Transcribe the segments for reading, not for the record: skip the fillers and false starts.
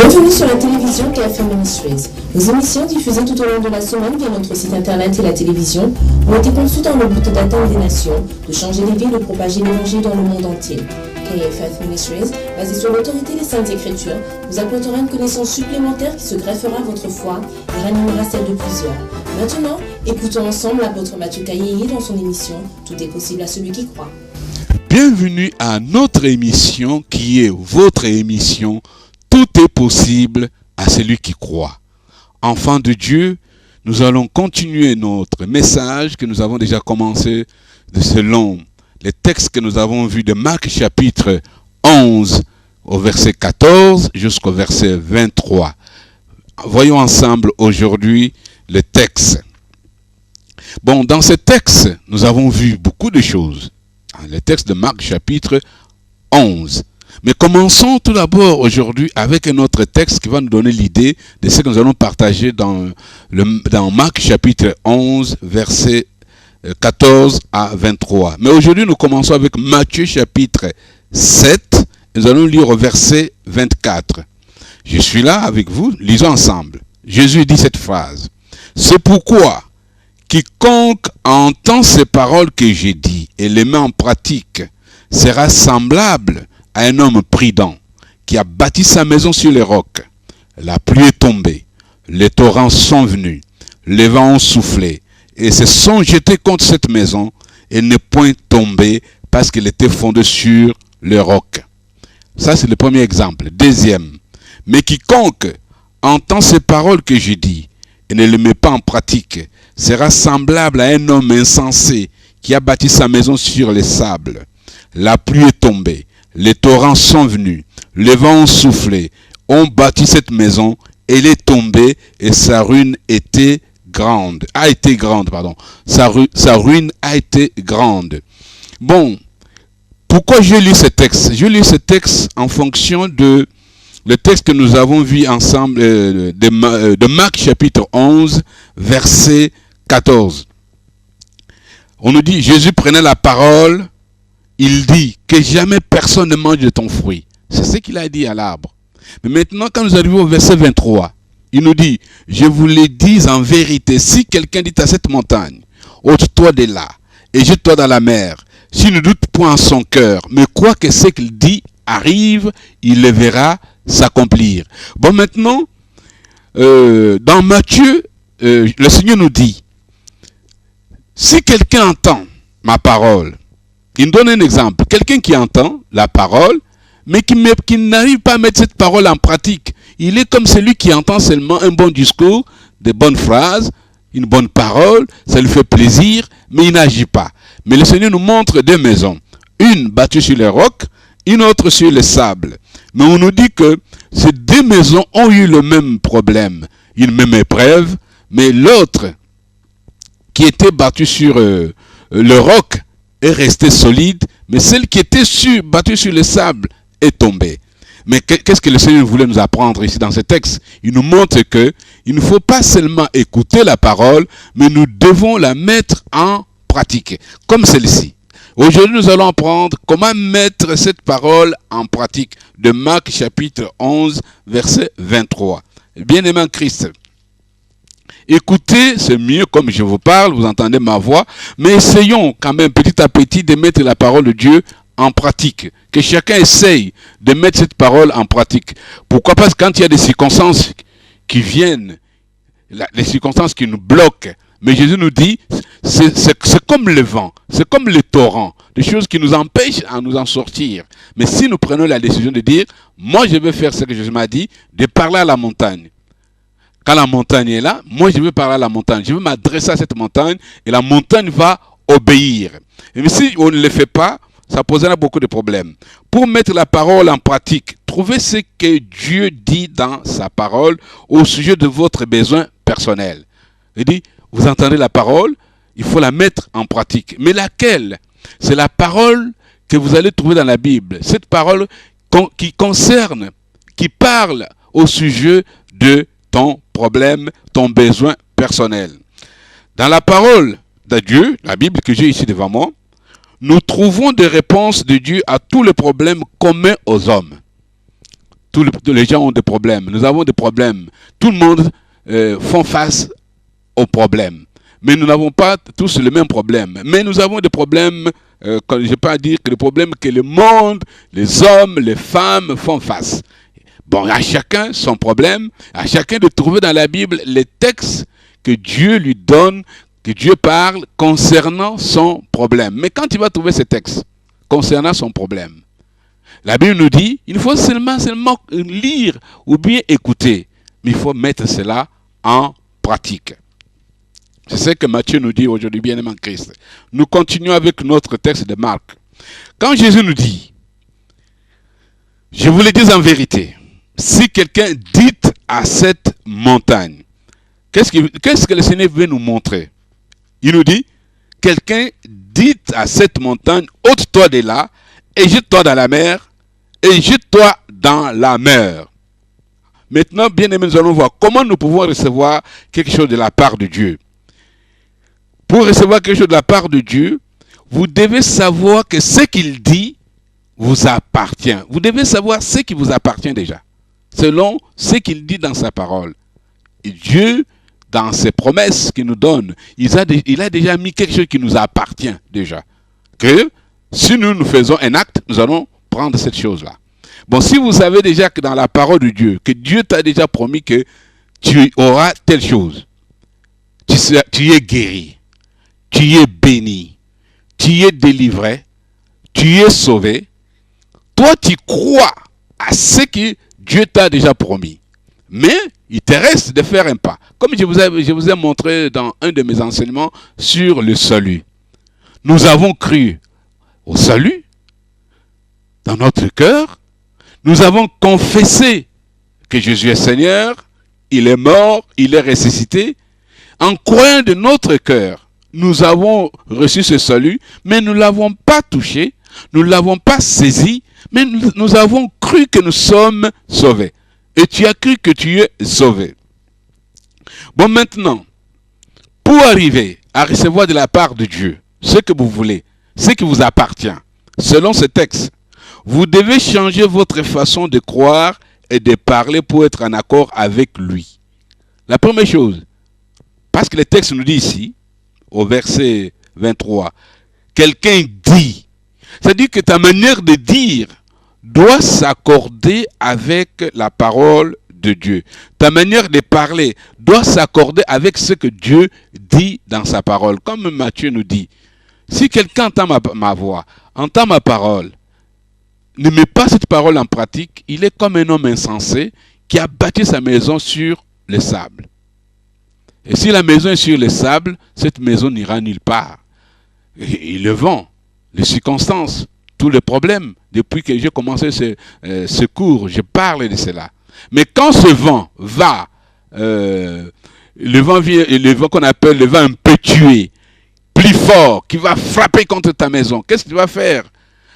Bienvenue sur la télévision KFM Ministries. Nos émissions diffusées tout au long de la semaine via notre site internet et la télévision ont été conçues dans le but d'atteindre des nations, de changer les vies, de propager l'évangile dans le monde entier. KFM Ministries, basé sur l'autorité des Saintes Écritures, vous apportera une connaissance supplémentaire qui se greffera à votre foi et ranimera celle de plusieurs. Maintenant, écoutons ensemble l'apôtre Mathieu Kayeyi dans son émission « Tout est possible à celui qui croit ». Bienvenue à notre émission qui est votre émission « Tout est possible à celui qui croit ». Enfants de Dieu, nous allons continuer notre message que nous avons déjà commencé selon les textes que nous avons vus de Marc chapitre 11 au verset 14 jusqu'au verset 23. Voyons ensemble aujourd'hui le texte. Bon, dans ce texte, nous avons vu beaucoup de choses. Le texte de Marc chapitre 11. Mais commençons tout d'abord aujourd'hui avec un autre texte qui va nous donner l'idée de ce que nous allons partager dans Marc chapitre 11, versets 14 à 23. Mais aujourd'hui, nous commençons avec Matthieu chapitre 7. Nous allons lire au verset 24. Je suis là avec vous, lisons ensemble. Jésus dit cette phrase. C'est pourquoi quiconque entend ces paroles que j'ai dites et les met en pratique sera semblable à un homme prudent qui a bâti sa maison sur les rocs. La pluie est tombée, les torrents sont venus, les vents ont soufflé et se sont jetés contre cette maison et n'est point tombée parce qu'elle était fondée sur le roc. Ça, c'est le premier exemple. Deuxième, mais quiconque entend ces paroles que je dis et ne les met pas en pratique sera semblable à un homme insensé qui a bâti sa maison sur les sables. La pluie est tombée, les torrents sont venus, les vents ont soufflé, ont bâti cette maison, elle est tombée et sa ruine a été grande. Sa ruine a été grande. Bon, pourquoi je lis ce texte? Je lis ce texte en fonction de le texte que nous avons vu ensemble de Marc chapitre 11, verset 14. On nous dit, Jésus prenait la parole, il dit que jamais personne ne mange de ton fruit. C'est ce qu'il a dit à l'arbre. Mais maintenant, quand nous arrivons au verset 23, il nous dit, je vous le dis en vérité, si quelqu'un dit à cette montagne, ôte-toi de là et jette-toi dans la mer, s'il ne doute point en son cœur, mais croit que ce qu'il dit arrive, il le verra s'accomplir. Bon, maintenant, dans Matthieu, le Seigneur nous dit, si quelqu'un entend ma parole, il nous donne un exemple, quelqu'un qui entend la parole, mais qui n'arrive pas à mettre cette parole en pratique, il est comme celui qui entend seulement un bon discours, des bonnes phrases, une bonne parole, ça lui fait plaisir, mais il n'agit pas. Mais le Seigneur nous montre deux maisons, une bâtie sur les rocs, une autre sur le sable. Mais on nous dit que ces deux maisons ont eu le même problème, une même épreuve, mais l'autre, qui était battue sur le roc, est restée solide, mais celle qui était battue sur le sable est tombée. Mais qu'est-ce que le Seigneur voulait nous apprendre ici dans ce texte? Il nous montre que il ne faut pas seulement écouter la parole, mais nous devons la mettre en pratique, comme celle-ci. Aujourd'hui, nous allons apprendre comment mettre cette parole en pratique de Marc chapitre 11, verset 23. Bien-aimé en Christ, écoutez, c'est mieux comme je vous parle, vous entendez ma voix, mais essayons quand même petit à petit de mettre la parole de Dieu en pratique. Que chacun essaye de mettre cette parole en pratique. Pourquoi? Parce que quand il y a des circonstances qui viennent, les circonstances qui nous bloquent, mais Jésus nous dit, c'est comme le vent, c'est comme le torrent, des choses qui nous empêchent à nous en sortir. Mais si nous prenons la décision de dire, moi je vais faire ce que Jésus m'a dit, de parler à la montagne. Quand la montagne est là, moi je vais parler à la montagne. Je vais m'adresser à cette montagne et la montagne va obéir. Mais si on ne le fait pas, ça posera beaucoup de problèmes. Pour mettre la parole en pratique, trouvez ce que Dieu dit dans sa parole au sujet de votre besoin personnel. Il dit, vous entendez la parole, il faut la mettre en pratique. Mais laquelle? C'est la parole que vous allez trouver dans la Bible. Cette parole qui concerne, qui parle au sujet de ton problème, ton besoin personnel. Dans la parole de Dieu, la Bible que j'ai ici devant moi, nous trouvons des réponses de Dieu à tous les problèmes communs aux hommes. Tous les gens ont des problèmes. Nous avons des problèmes. Tout le monde font face aux problèmes. Mais nous n'avons pas tous le même problème. Mais nous avons des problèmes, je ne peux pas dire que les problèmes que le monde, les hommes, les femmes font face. Bon, à chacun son problème, à chacun de trouver dans la Bible les textes que Dieu lui donne, que Dieu parle concernant son problème. Mais quand il va trouver ces textes concernant son problème, la Bible nous dit, il faut seulement lire ou bien écouter, mais il faut mettre cela en pratique. C'est ce que Matthieu nous dit aujourd'hui, bien-aimé en Christ. Nous continuons avec notre texte de Marc. Quand Jésus nous dit, je vous le dis en vérité, si quelqu'un dit à cette montagne, qu'est-ce que le Seigneur veut nous montrer? Il nous dit, quelqu'un dit à cette montagne, ôte-toi de là, et jette-toi dans la mer, et jette-toi dans la mer. Maintenant, bien aimés, nous allons voir comment nous pouvons recevoir quelque chose de la part de Dieu. Pour recevoir quelque chose de la part de Dieu, vous devez savoir que ce qu'il dit vous appartient. Vous devez savoir ce qui vous appartient déjà, selon ce qu'il dit dans sa parole. Et Dieu, dans ses promesses qu'il nous donne, il a déjà mis quelque chose qui nous appartient déjà. Que si nous faisons un acte, nous allons prendre cette chose-là. Bon, si vous savez déjà que dans la parole de Dieu, que Dieu t'a déjà promis que tu auras telle chose, tu es guéri, tu es béni, tu es délivré, tu es sauvé, toi tu crois à ce que Dieu t'a déjà promis. Mais il te reste de faire un pas. Comme je vous ai montré dans un de mes enseignements sur le salut. Nous avons cru au salut dans notre cœur. Nous avons confessé que Jésus est Seigneur, il est mort, il est ressuscité. En croyant de notre cœur, nous avons reçu ce salut, mais nous ne l'avons pas touché, nous ne l'avons pas saisi, mais nous avons cru que nous sommes sauvés. Et tu as cru que tu es sauvé. Bon, maintenant, pour arriver à recevoir de la part de Dieu ce que vous voulez, ce qui vous appartient, selon ce texte, vous devez changer votre façon de croire et de parler pour être en accord avec lui. La première chose, parce que le texte nous dit ici, au verset 23, quelqu'un dit, c'est-à-dire que ta manière de dire doit s'accorder avec la parole de Dieu. Ta manière de parler doit s'accorder avec ce que Dieu dit dans sa parole. Comme Matthieu nous dit, si quelqu'un entend ma voix, entend ma parole, ne met pas cette parole en pratique, il est comme un homme insensé qui a bâti sa maison sur le sable. Et si la maison est sur le sable, cette maison n'ira nulle part. Et le vent, les circonstances, tous les problèmes, depuis que j'ai commencé ce cours, je parle de cela. Mais quand ce vent va, le vent qu'on appelle le vent impétueux, plus fort, qui va frapper contre ta maison, qu'est-ce que tu vas faire?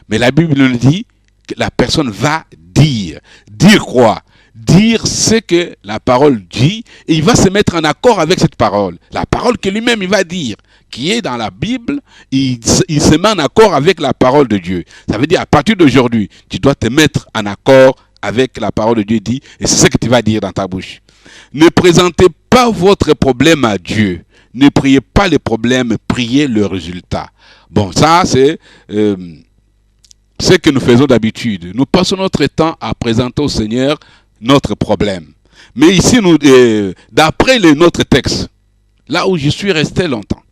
Mais la Bible nous dit que la personne va dire. Dire quoi? Dire ce que la parole dit, et il va se mettre en accord avec cette parole. La parole que lui-même il va dire, qui est dans la Bible, il se met en accord avec la parole de Dieu. Ça veut dire à partir d'aujourd'hui, tu dois te mettre en accord avec la parole de Dieu dit, et c'est ce que tu vas dire dans ta bouche. Ne présentez pas votre problème à Dieu. Ne priez pas les problèmes, priez le résultat. Bon, ça c'est ce que nous faisons d'habitude. Nous passons notre temps à présenter au Seigneur notre problème. Mais ici, d'après notre texte, là où je suis resté longtemps,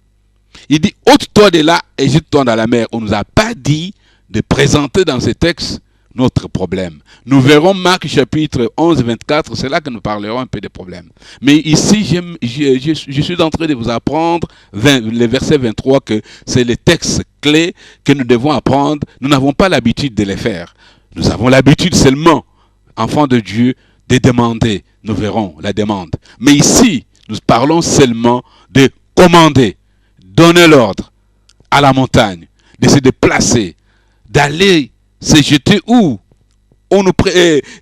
il dit, ôte-toi de là et jette-toi dans la mer. On ne nous a pas dit de présenter dans ce texte notre problème. Nous verrons Marc chapitre 11, 24, c'est là que nous parlerons un peu des problèmes. Mais ici, je suis en train de vous apprendre le verset 23, que c'est les textes clés que nous devons apprendre. Nous n'avons pas l'habitude de les faire. Nous avons l'habitude seulement, enfants de Dieu, de demander. Nous verrons la demande. Mais ici, nous parlons seulement de commander, donner l'ordre à la montagne, de se déplacer, d'aller se jeter où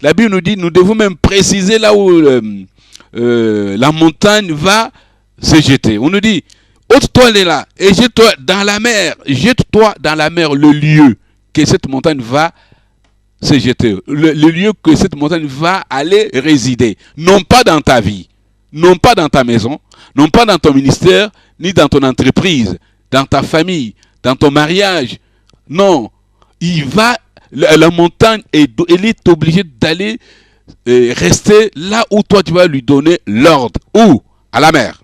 la Bible nous dit, nous devons même préciser là où la montagne va se jeter. On nous dit, ôte-toi de là et jette-toi dans la mer. Jette-toi dans la mer, le lieu que cette montagne va se jeter, le lieu que cette montagne va aller résider, non pas dans ta vie, non pas dans ta maison, non pas dans ton ministère, ni dans ton entreprise, dans ta famille, dans ton mariage. Non, la montagne, elle est obligée d'aller rester là où toi tu vas lui donner l'ordre. Où? À la mer.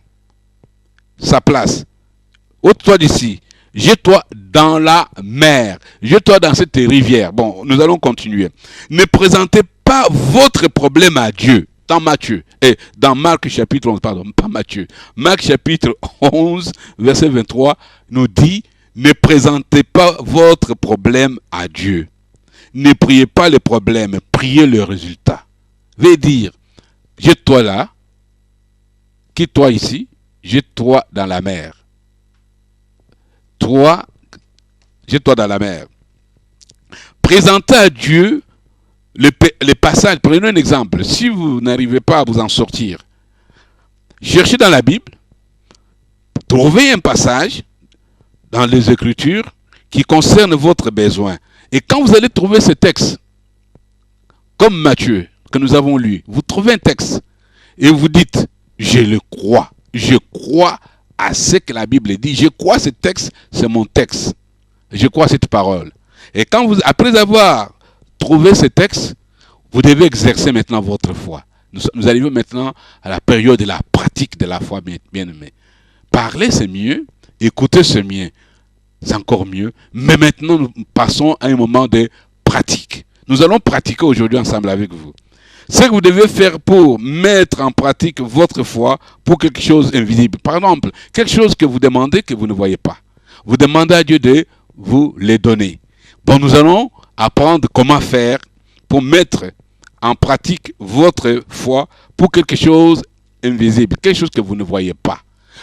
Sa place. Ôte-toi d'ici. Jette-toi dans la mer. Jette-toi dans cette rivière. Bon, nous allons continuer. Ne présentez pas votre problème à Dieu. Dans Matthieu, dans Marc chapitre 11, pardon, pas Matthieu. Marc chapitre 11, verset 23, nous dit, ne présentez pas votre problème à Dieu. Ne priez pas le problème, priez le résultat. Veut dire, jette-toi là, quitte-toi ici, jette-toi dans la mer. Toi, jette-toi dans la mer. Présentez à Dieu les passages. Prenez un exemple. Si vous n'arrivez pas à vous en sortir, cherchez dans la Bible, trouvez un passage dans les Écritures qui concerne votre besoin. Et quand vous allez trouver ce texte, comme Matthieu, que nous avons lu, vous trouvez un texte et vous dites, je le crois. Je crois à ce que la Bible dit. Je crois ce texte, c'est mon texte. Je crois cette parole. Et quand vous, après avoir trouvé ce texte, vous devez exercer maintenant votre foi. Nous arrivons maintenant à la période de la pratique de la foi, bien aimé. Parler, c'est mieux. Écouter, c'est mieux. C'est encore mieux. Mais maintenant, nous passons à un moment de pratique. Nous allons pratiquer aujourd'hui ensemble avec vous. Ce que vous devez faire pour mettre en pratique votre foi pour quelque chose d'invisible. Par exemple, quelque chose que vous demandez que vous ne voyez pas. Vous demandez à Dieu de vous les donner. Bon, nous allons apprendre comment faire pour mettre en pratique votre foi pour quelque chose invisible, quelque chose que vous ne voyez pas.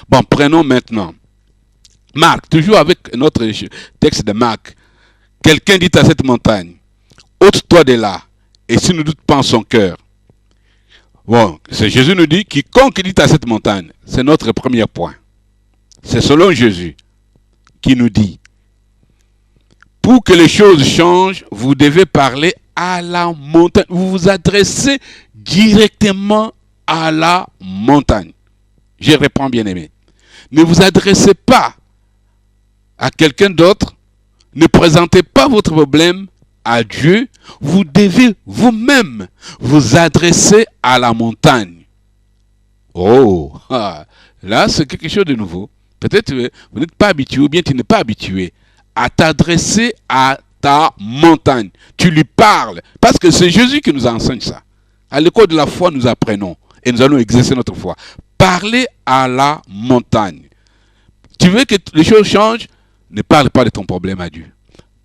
Bon, prenons maintenant Marc, toujours avec notre texte de Marc. Quelqu'un dit à cette montagne, ôte-toi de là, et s'il ne doute pas en son cœur. Bon, Jésus nous dit, quiconque dit à cette montagne, c'est notre premier point. C'est selon Jésus qui nous dit, pour que les choses changent, vous devez parler à la montagne. Vous vous adressez directement à la montagne. Je reprends, bien aimé. Ne vous adressez pas à quelqu'un d'autre. Ne présentez pas votre problème à Dieu. Vous devez vous-même vous adresser à la montagne. Oh, là c'est quelque chose de nouveau. Peut-être vous n'êtes pas habitué ou bien tu n'es pas habitué à t'adresser à ta montagne. Tu lui parles. Parce que c'est Jésus qui nous enseigne ça. À l'école de la foi, nous apprenons. Et nous allons exercer notre foi. Parler à la montagne. Tu veux que les choses changent? Ne parle pas de ton problème à Dieu.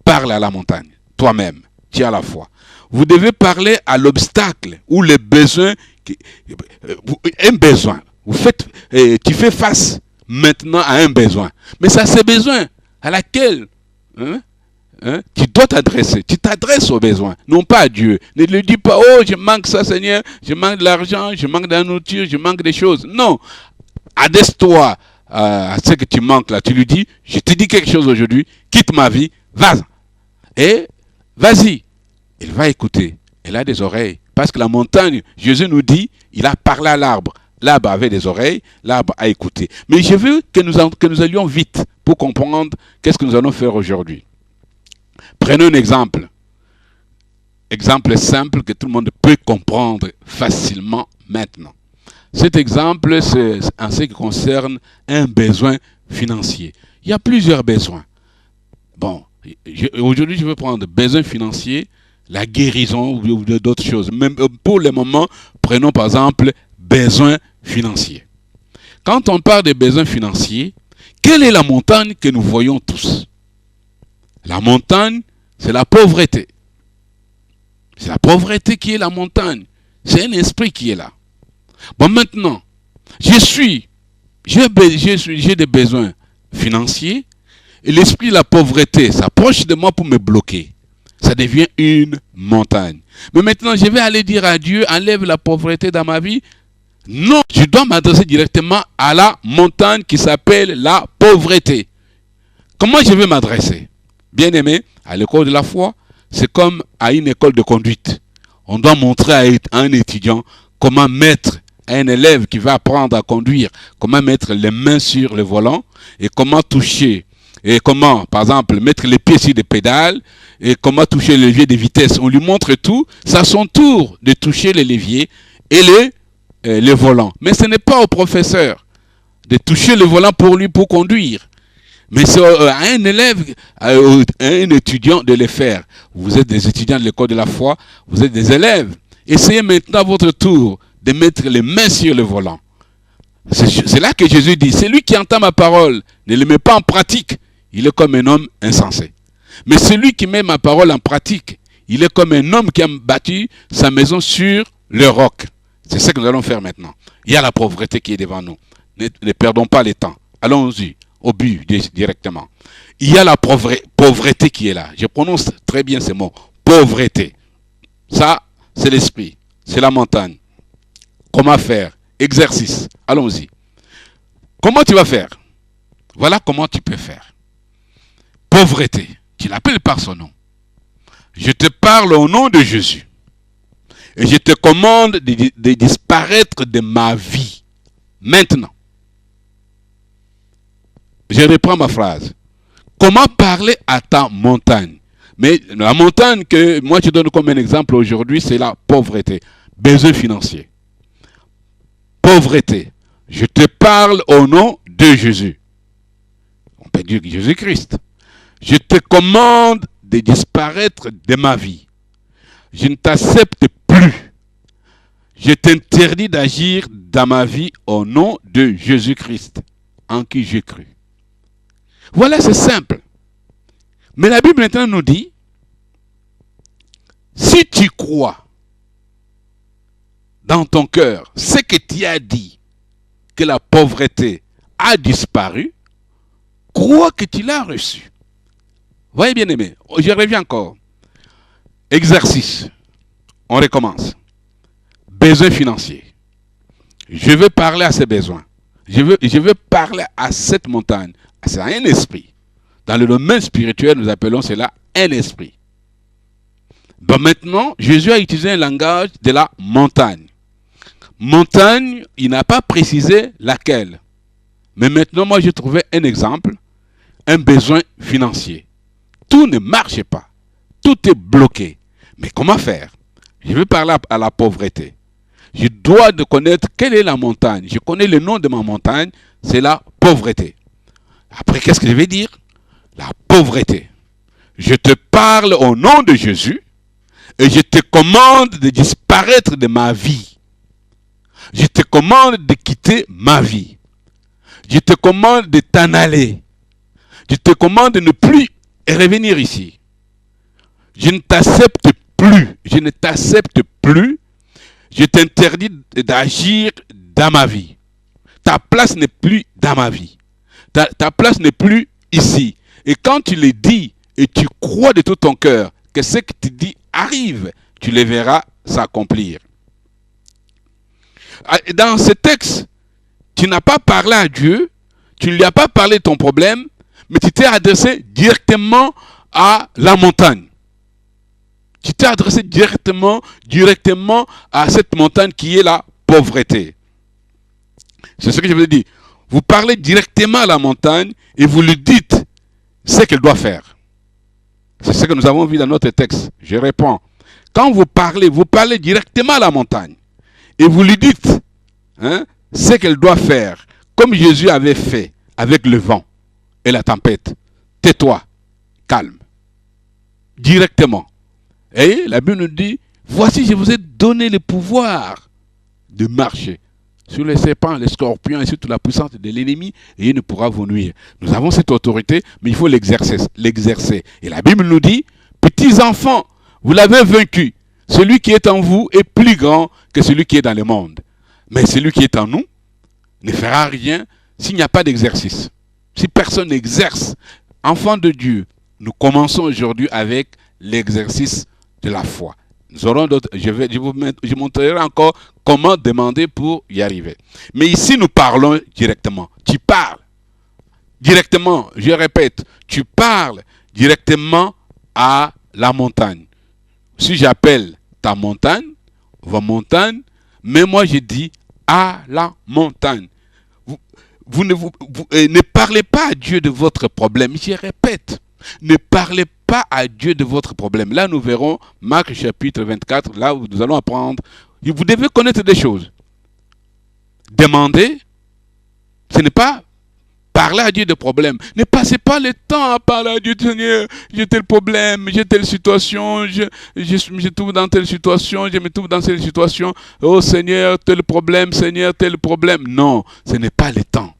Parle à la montagne. Toi-même. Tu as la foi. Vous devez parler à l'obstacle ou les besoins. Un besoin. Tu fais face maintenant à un besoin. Mais ça, c'est besoin à laquelle tu dois t'adresser. Tu t'adresses aux besoins, non pas à Dieu. Ne lui dis pas, oh, je manque ça, Seigneur, je manque de l'argent, je manque de la nourriture, je manque des choses. Non. Adresse-toi à ce que tu manques là. Tu lui dis, je te dis quelque chose aujourd'hui, quitte ma vie, vas-y. Et vas-y. Il va écouter. Il a des oreilles. Parce que la montagne, Jésus nous dit, il a parlé à l'arbre. L'arbre avait des oreilles, l'arbre a écouté. Mais je veux que nous allions vite pour comprendre qu'est-ce que nous allons faire aujourd'hui. Prenons un exemple. Exemple simple que tout le monde peut comprendre facilement maintenant. Cet exemple, c'est en ce qui concerne un besoin financier. Il y a plusieurs besoins. Bon, aujourd'hui, je veux prendre besoin financier, la guérison ou d'autres choses. Même pour le moment, prenons par exemple besoin financier. Quand on parle de besoins financiers, quelle est la montagne que nous voyons tous? La montagne, c'est la pauvreté. C'est la pauvreté qui est la montagne. C'est un esprit qui est là. Bon, maintenant, j'ai des besoins financiers et l'esprit de la pauvreté s'approche de moi pour me bloquer. Ça devient une montagne. Mais maintenant, je vais aller dire à Dieu, enlève la pauvreté dans ma vie. Non, je dois m'adresser directement à la montagne qui s'appelle la pauvreté. Comment je vais m'adresser? Bien-aimé, à l'école de la foi, c'est comme à une école de conduite. On doit montrer à un étudiant comment mettre, à un élève qui va apprendre à conduire, comment mettre les mains sur le volant et comment toucher, et comment, par exemple, mettre les pieds sur les pédales et comment toucher le levier de vitesse. On lui montre tout, c'est à son tour de toucher les leviers et les volants. Mais ce n'est pas au professeur de toucher le volant pour lui pour conduire. Mais c'est à un élève, à un étudiant de le faire. Vous êtes des étudiants de l'école de la foi, vous êtes des élèves. Essayez maintenant à votre tour de mettre les mains sur le volant. C'est là que Jésus dit, c'est lui qui entend ma parole, ne le met pas en pratique, il est comme un homme insensé. Mais celui qui met ma parole en pratique, il est comme un homme qui a bâti sa maison sur le roc. C'est ce que nous allons faire maintenant. Il y a la pauvreté qui est devant nous. Ne perdons pas le temps. Allons-y. Au but directement. Il y a la pauvreté qui est là. Je prononce très bien ces mots. Pauvreté. Ça, c'est l'esprit. C'est la montagne. Comment faire? Exercice. Allons-y. Comment tu vas faire? Voilà comment tu peux faire. Pauvreté. Tu l'appelles par son nom. Je te parle au nom de Jésus. Et je te commande de disparaître de ma vie. Maintenant. Je reprends ma phrase. Comment parler à ta montagne? Mais la montagne que moi je donne comme un exemple aujourd'hui, c'est la pauvreté. Besoin financier. Pauvreté. Je te parle au nom de Jésus. On peut dire Jésus-Christ. Je te commande de disparaître de ma vie. Je ne t'accepte plus. Je t'interdis d'agir dans ma vie au nom de Jésus-Christ, en qui j'ai cru. Voilà, c'est simple. Mais la Bible maintenant nous dit, si tu crois dans ton cœur ce que tu as dit, que la pauvreté a disparu, crois que tu l'as reçu. Voyez bien aimé, je reviens encore. Exercice. On recommence. Besoin financier. Je veux parler à ces besoins. Je veux parler à cette montagne. C'est un esprit. Dans le domaine spirituel, nous appelons cela un esprit. Ben maintenant, Jésus a utilisé un langage de la montagne. Montagne, il n'a pas précisé laquelle. Mais maintenant, moi, j'ai trouvé un exemple, un besoin financier. Tout ne marche pas. Tout est bloqué. Mais comment faire? Je veux parler à la pauvreté. Je dois connaître quelle est la montagne. Je connais le nom de ma montagne, c'est la pauvreté. Après, qu'est-ce que je vais dire? La pauvreté. Je te parle au nom de Jésus et je te commande de disparaître de ma vie. Je te commande de quitter ma vie. Je te commande de t'en aller. Je te commande de ne plus revenir ici. Je ne t'accepte plus. Je ne t'accepte plus. Je t'interdis d'agir dans ma vie. Ta place n'est plus dans ma vie. Ta place n'est plus ici. Et quand tu le dis et tu crois de tout ton cœur que ce que tu dis arrive, tu le verras s'accomplir. Dans ce texte, tu n'as pas parlé à Dieu, tu ne lui as pas parlé de ton problème, mais tu t'es adressé directement à la montagne. Tu t'es adressé directement à cette montagne qui est la pauvreté. C'est ce que je vous ai dit. Vous parlez directement à la montagne et vous lui dites ce qu'elle doit faire. C'est ce que nous avons vu dans notre texte. Je réponds. Quand vous parlez directement à la montagne et vous lui dites ce qu'elle doit faire, comme Jésus avait fait avec le vent et la tempête. Tais-toi, calme. Directement. Et la Bible nous dit, voici, je vous ai donné le pouvoir de marcher sur les serpents, les scorpions et sur toute la puissance de l'ennemi, et il ne pourra vous nuire. Nous avons cette autorité, mais il faut l'exercer. Et la Bible nous dit, petits enfants, vous l'avez vaincu. Celui qui est en vous est plus grand que celui qui est dans le monde. Mais celui qui est en nous ne fera rien s'il n'y a pas d'exercice. Si personne n'exerce, enfant de Dieu, nous commençons aujourd'hui avec l'exercice de la foi. Nous aurons d'autres, je montrerai encore comment demander pour y arriver. Mais ici, nous parlons directement. Tu parles directement, je répète, tu parles directement à la montagne. Si j'appelle ta montagne, vos montagnes, mais moi je dis à la montagne. Vous ne parlez pas à Dieu de votre problème. Je répète, ne parlez pas à Dieu de votre problème. Là, nous verrons Marc chapitre 24, là où nous allons apprendre. Vous devez connaître des choses. Demander, ce n'est pas parler à Dieu de problème. Ne passez pas le temps à parler à Dieu. Seigneur, j'ai tel problème, j'ai telle situation, je me trouve dans telle situation, je me trouve dans telle situation. Oh Seigneur, tel problème, Seigneur, tel problème. Non, ce n'est pas le temps.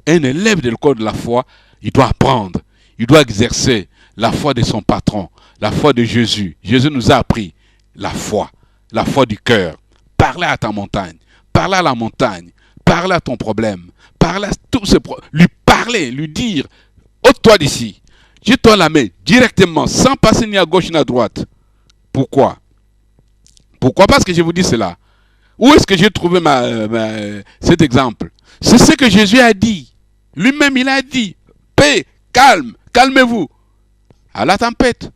Un élève de l'école de la foi, il doit apprendre, il doit exercer la foi de son patron, la foi de Jésus. Jésus nous a appris la foi du cœur. Parlez à ta montagne, parlez à la montagne, parlez à ton problème. Parler à tous ces lui parler, lui dire, ôte-toi d'ici, jette-toi la main directement, sans passer ni à gauche ni à droite. Pourquoi? Pourquoi? Parce que je vous dis cela. Où est-ce que j'ai trouvé cet exemple? C'est ce que Jésus a dit. Lui-même, il a dit, paix, calme, calmez-vous. À la tempête,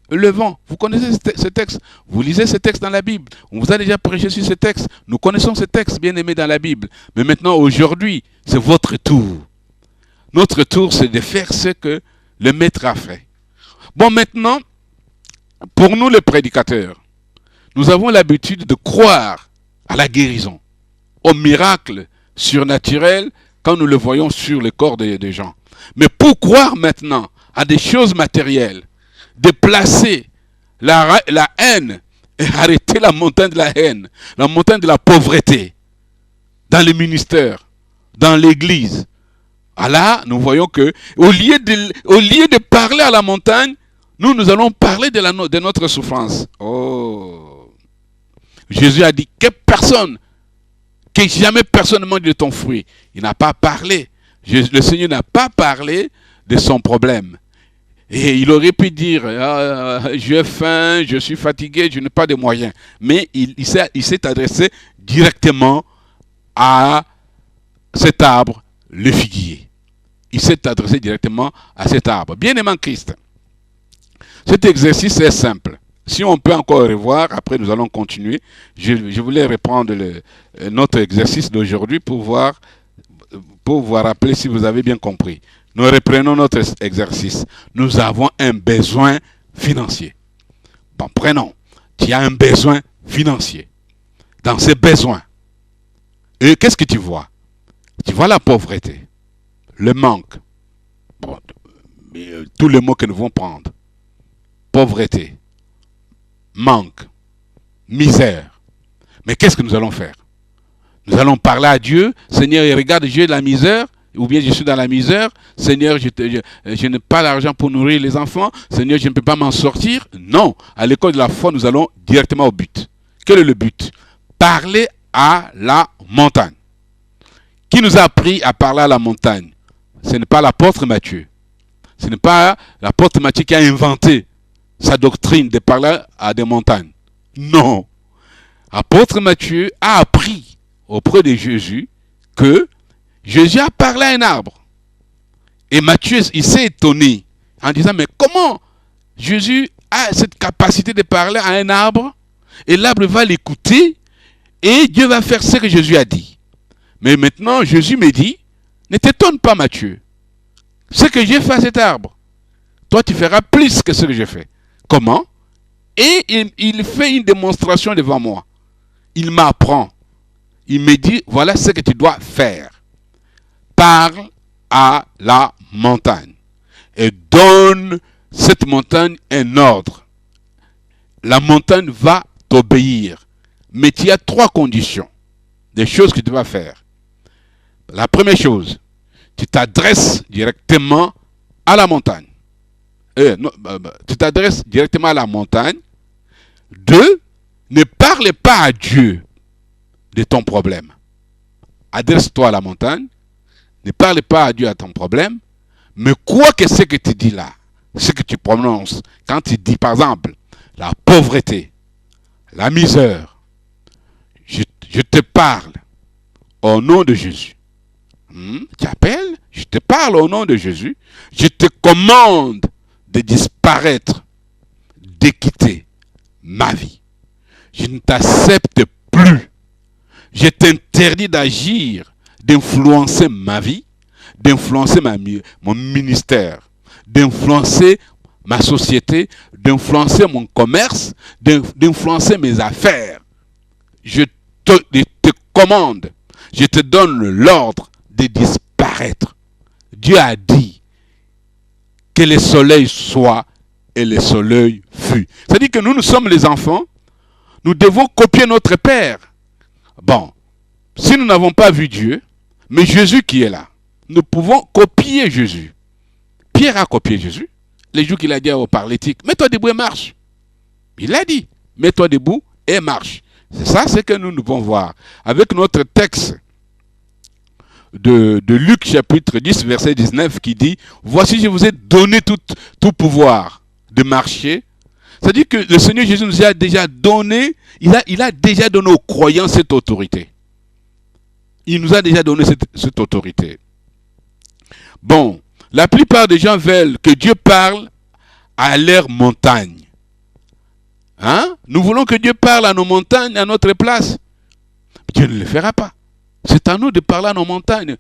le vent. Vous connaissez ce texte. Vous lisez ce texte dans la Bible. On vous a déjà prêché sur ce texte. Nous connaissons ce texte bien aimé dans la Bible. Mais maintenant, aujourd'hui, c'est votre tour. Notre tour, c'est de faire ce que le maître a fait. Bon, maintenant, pour nous les prédicateurs, nous avons l'habitude de croire à la guérison, au miracle surnaturel quand nous le voyons sur le corps des gens. Mais pour croire maintenant à des choses matérielles, de placer la haine et arrêter la montagne de la haine, la montagne de la pauvreté dans les ministères, dans l'église. Ah là, nous voyons que au lieu de parler à la montagne, nous allons parler de notre souffrance. Oh, Jésus a dit que jamais personne ne mange de ton fruit. Il n'a pas parlé. Le Seigneur n'a pas parlé de son problème. Et il aurait pu dire, j'ai faim, je suis fatigué, je n'ai pas de moyens. Mais il s'est adressé directement à cet arbre, le figuier. Il s'est adressé directement à cet arbre. Bien-aimé en Christ, cet exercice est simple. Si on peut encore revoir, après nous allons continuer. Je voulais reprendre notre exercice d'aujourd'hui pour vous rappeler si vous avez bien compris. Nous reprenons notre exercice. Nous avons un besoin financier. Bon, prenons. Tu as un besoin financier. Dans ces besoins, et qu'est-ce que tu vois? Tu vois la pauvreté, le manque. Bon, tous les mots que nous vont prendre. Pauvreté, manque, misère. Mais qu'est-ce que nous allons faire? Nous allons parler à Dieu. Seigneur, regarde, j'ai de la misère. Ou bien je suis dans la misère. Seigneur, je n'ai pas d'argent pour nourrir les enfants. Seigneur, je ne peux pas m'en sortir. Non. À l'école de la foi, nous allons directement au but. Quel est le but? Parler à la montagne. Qui nous a appris à parler à la montagne? Ce n'est pas l'apôtre Matthieu. Ce n'est pas l'apôtre Matthieu qui a inventé sa doctrine de parler à des montagnes. Non. L'apôtre Matthieu a appris auprès de Jésus que Jésus a parlé à un arbre. Et Matthieu, il s'est étonné en disant, mais comment Jésus a cette capacité de parler à un arbre et l'arbre va l'écouter et Dieu va faire ce que Jésus a dit. Mais maintenant, Jésus me dit, ne t'étonne pas Matthieu. Ce que j'ai fait à cet arbre, toi tu feras plus que ce que j'ai fait. Comment? Et il fait une démonstration devant moi. Il m'apprend. Il me dit, voilà ce que tu dois faire. Parle à la montagne et donne cette montagne un ordre. La montagne va t'obéir. Mais il y a 3 conditions, des choses que tu vas faire. La première chose, tu t'adresses directement à la montagne. Tu t'adresses directement à la montagne. 2, ne parle pas à Dieu de ton problème. Adresse-toi à la montagne. Ne parle pas à Dieu à ton problème. Mais quoi que ce que tu dis là, ce que tu prononces, quand tu dis par exemple la pauvreté, la misère, je te parle au nom de Jésus. Tu appelles, je te parle au nom de Jésus. Je te commande de disparaître. de quitter ma vie. Je ne t'accepte plus. Je t'interdis d'agir, d'influencer ma vie, d'influencer mon ministère, d'influencer ma société, d'influencer mon commerce, d'influencer mes affaires. Je te commande, je te donne l'ordre de disparaître. Dieu a dit que le soleil soit et le soleil fut. C'est-à-dire que nous sommes les enfants, nous devons copier notre Père. Bon, si nous n'avons pas vu Dieu, mais Jésus qui est là, nous pouvons copier Jésus. Pierre a copié Jésus. Les jours qu'il a dit au paralytique, mets-toi debout et marche. Il a dit, mets-toi debout et marche. C'est ça ce que nous devons voir. Avec notre texte de Luc chapitre 10, verset 19 qui dit, voici je vous ai donné tout pouvoir de marcher. C'est-à-dire que le Seigneur Jésus nous a déjà donné, il a déjà donné aux croyants cette autorité. Il nous a déjà donné cette autorité. Bon, la plupart des gens veulent que Dieu parle à leur montagne. Hein? Nous voulons que Dieu parle à nos montagnes, à notre place. Dieu ne le fera pas. C'est à nous de parler à nos montagnes.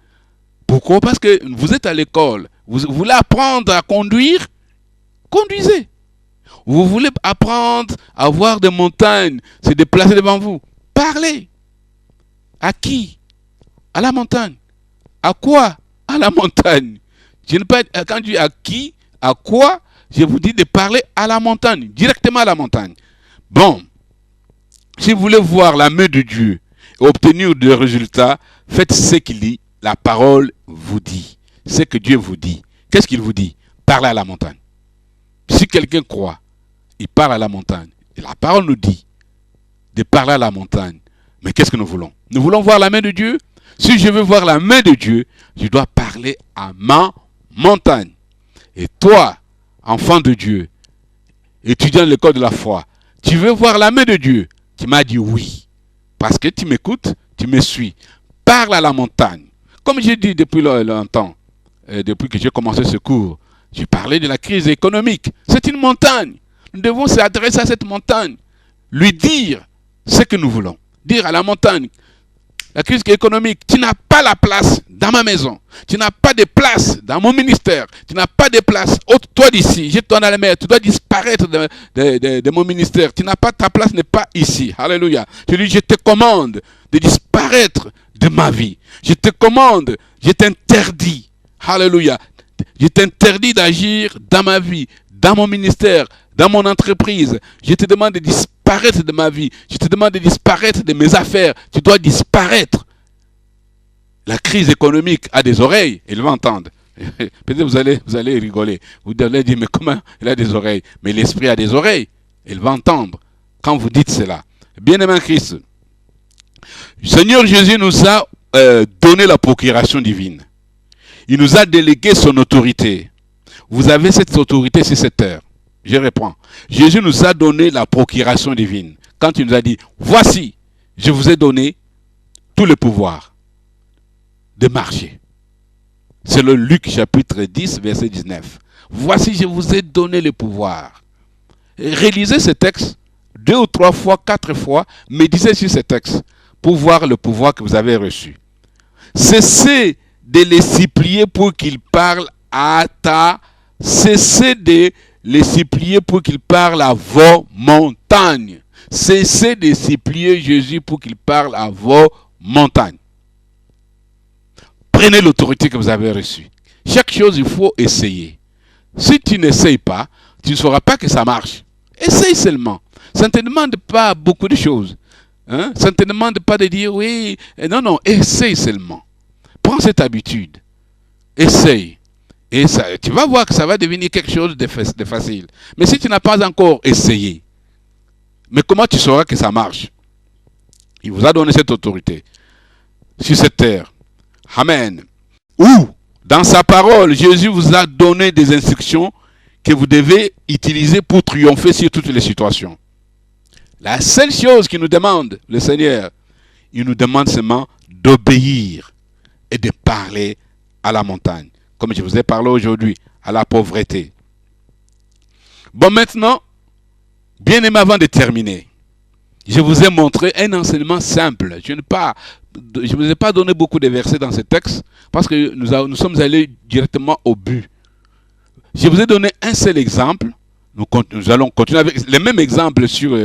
Pourquoi? Parce que vous êtes à l'école. Vous voulez apprendre à conduire? Conduisez. Vous voulez apprendre à voir des montagnes se déplacer devant vous? Parlez. À qui? À la montagne. À quoi? À la montagne. Je ne pas, quand je dis à qui, à quoi, je vous dis de parler à la montagne, directement à la montagne. Bon, si vous voulez voir la main de Dieu et obtenir des résultats, faites ce qu'il dit, la parole vous dit. Ce que Dieu vous dit. Qu'est-ce qu'il vous dit? Parlez à la montagne. Si quelqu'un croit, il parle à la montagne. Et la parole nous dit de parler à la montagne. Mais qu'est-ce que nous voulons? Nous voulons voir la main de Dieu. Si je veux voir la main de Dieu, je dois parler à ma montagne. Et toi, enfant de Dieu, étudiant de l'école de la foi, tu veux voir la main de Dieu? Tu m'as dit oui. Parce que tu m'écoutes, tu me suis. Parle à la montagne. Comme j'ai dit depuis longtemps, depuis que j'ai commencé ce cours, j'ai parlé de la crise économique. C'est une montagne. Nous devons s'adresser à cette montagne. Lui dire ce que nous voulons. Dire à la montagne, la crise économique, tu n'as pas la place dans ma maison. Tu n'as pas de place dans mon ministère. Tu n'as pas de place. Ôte-toi d'ici. Jette-toi dans la mer. Tu dois disparaître de mon ministère. Tu n'as pas, ta place n'est pas ici. Alléluia. Je dis, je te commande de disparaître de ma vie. Je te commande, je t'interdis. Alléluia. Je t'interdis d'agir dans ma vie, dans mon ministère, dans mon entreprise. Je te demande de disparaître de ma vie. Je te demande de disparaître de mes affaires. Tu dois disparaître. La crise économique a des oreilles. Elle va entendre. Peut-être vous allez rigoler. Vous allez dire, mais comment elle a des oreilles? Mais l'esprit a des oreilles. Elle va entendre quand vous dites cela. Bien-aimé Christ, le Seigneur Jésus nous a donné la procuration divine. Il nous a délégué son autorité. Vous avez cette autorité sur cette terre. Je reprends. Jésus nous a donné la procuration divine. Quand il nous a dit, voici, je vous ai donné tout le pouvoir de marcher. C'est le Luc chapitre 10, verset 19. Voici, je vous ai donné le pouvoir. Réalisez ce texte 2 ou 3 fois, 4 fois, méditez sur ce texte pour voir le pouvoir que vous avez reçu. Cessez de les supplier pour qu'ils parlent à Cessez de les supplier pour qu'ils parlent à vos montagnes. Cessez de supplier Jésus pour qu'il parle à vos montagnes. Prenez l'autorité que vous avez reçue. Chaque chose, il faut essayer. Si tu n'essayes pas, tu ne sauras pas que ça marche. Essaye seulement. Ça ne te demande pas beaucoup de choses. Hein? Ça ne te demande pas de dire oui. Non, non, essaye seulement. Prends cette habitude. Essaye. Et ça, tu vas voir que ça va devenir quelque chose de facile. Mais si tu n'as pas encore essayé, mais comment tu sauras que ça marche? Il vous a donné cette autorité sur cette terre. Amen. Ou, dans sa parole, Jésus vous a donné des instructions que vous devez utiliser pour triompher sur toutes les situations. La seule chose qu'il nous demande, le Seigneur, il nous demande seulement d'obéir et de parler à la montagne. Comme je vous ai parlé aujourd'hui, à la pauvreté. Bon, maintenant, Bien aimé, avant de terminer, je vous ai montré un enseignement simple. Je ne vous ai pas donné beaucoup de versets dans ce texte parce que nous sommes allés directement au but. Je vous ai donné un seul exemple. Nous allons continuer avec les mêmes exemples sur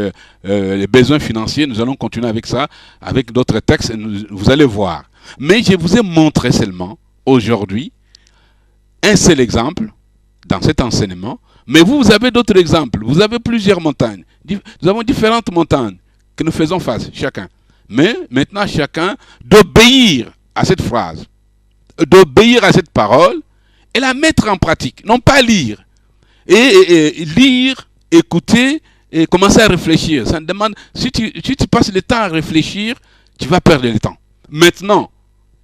les besoins financiers. Nous allons continuer avec ça, avec d'autres textes. Vous allez voir. Mais je vous ai montré seulement aujourd'hui un seul exemple dans cet enseignement. Mais vous avez d'autres exemples. Vous avez plusieurs montagnes. Nous avons différentes montagnes que nous faisons face, chacun. Mais maintenant, chacun d'obéir à cette phrase, d'obéir à cette parole et la mettre en pratique. Non pas lire. Et lire, écouter et commencer à réfléchir. Ça demande, si tu passes le temps à réfléchir, tu vas perdre le temps. Maintenant,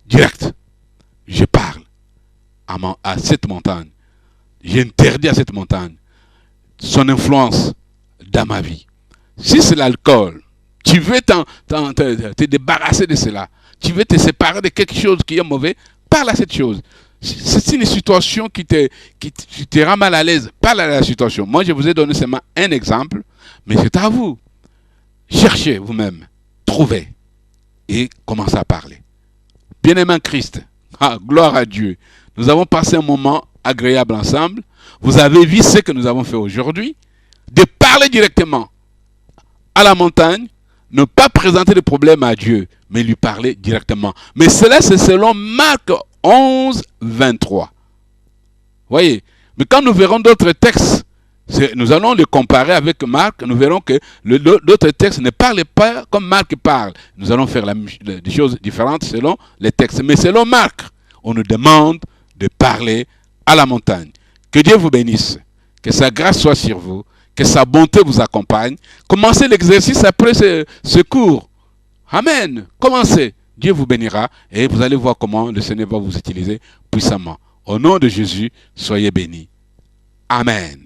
direct, je parle à cette montagne. J'interdis à cette montagne son influence dans ma vie. Si c'est l'alcool, tu veux te débarrasser de cela, tu veux te séparer de quelque chose qui est mauvais, parle à cette chose. C'est une situation qui te rend mal à l'aise, parle à la situation. Moi, je vous ai donné seulement un exemple, mais c'est à vous. Cherchez vous-même, trouvez et commencez à parler. Bien-aimé en Christ, gloire à Dieu. Nous avons passé un moment agréable ensemble. Vous avez vu ce que nous avons fait aujourd'hui, de parler directement à la montagne, ne pas présenter de problème à Dieu, mais lui parler directement. Mais cela, c'est selon Marc 11, 23. Voyez, mais quand nous verrons d'autres textes, nous allons les comparer avec Marc, nous verrons que d'autres textes ne parlent pas comme Marc parle. Nous allons faire des choses différentes selon les textes. Mais selon Marc, on nous demande de parler à la montagne. Que Dieu vous bénisse, que sa grâce soit sur vous, que sa bonté vous accompagne. Commencez l'exercice après ce cours. Amen. Commencez. Dieu vous bénira et vous allez voir comment le Seigneur va vous utiliser puissamment. Au nom de Jésus, soyez bénis. Amen.